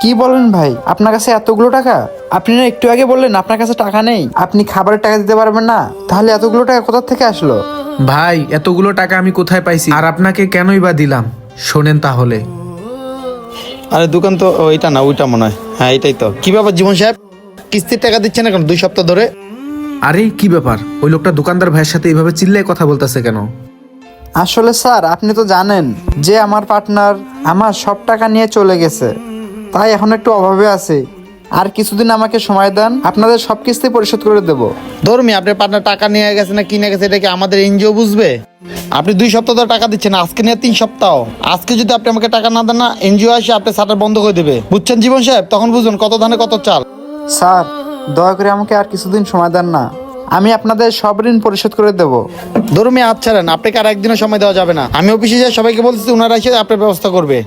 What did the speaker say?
কি বলেন ভাই, আপনার কাছে এতগুলো টাকা? আপনি না একটু আগে বললেন আপনার কাছে টাকা নেই, আপনি খাবারের টাকা দিতে পারবেন না, তাহলে এতগুলো টাকা কোথা থেকে আসলো? ভাই এতগুলো টাকা আমি কোথায় পাইছি আর আপনাকে কেনই বা দিলাম? শোনেন তাহলে। আরে দোকান তো ওইটা না, ওইটা মনে হয়। হ্যাঁ এটাই তো। কি ব্যাপার জীবন সাহেব, কিস্তির টাকা দিচ্ছেন না কেন 2 সপ্তাহ ধরে? আরে কি ব্যাপার, ওই লোকটা দোকানদার ভাইয়ের সাথে এইভাবে চিল্লায় কথা বলতেছে কেন? আসলে স্যার, আপনি তো জানেন যে আমার পার্টনার আমার সব টাকা নিয়ে চলে গেছে, তাই এখন একটু অভাবে আছে। আর কিছুদিন আমাকে সময় দেন, আপনাদের সব কিস্তি পরিশোধ করে দেব। ধর্মী আপনার পার্টনার টাকা নিয়ে গেছে না কিনে গেছে, এটা কি আমাদের এনজিও বুঝবে? আপনি 2 সপ্তাহ ধরে টাকা দিচ্ছেন, আজকে নিয়ে 3 সপ্তাহ। আজকে যদি আপনি আমাকে টাকা না দেন না, এনজিও এসে আপনার শাটার বন্ধ করে দেবে, বুঝছেন জীবন সাহেব? তখন বুঝুন কত ধানে কত চাল। স্যার, দয়া করে আমাকে আর কিছুদিন সময় দেন না, আমি আপনাদের সব ঋণ পরিশোধ করে দেব। ধর্মী আচ্ছা আপনাকে আর একদিনও সময় দেওয়া যাবে না। আমি অফিসে যাই, সবাইকে বলতেছি, ওনারা এসে আপনার ব্যবস্থা করবে।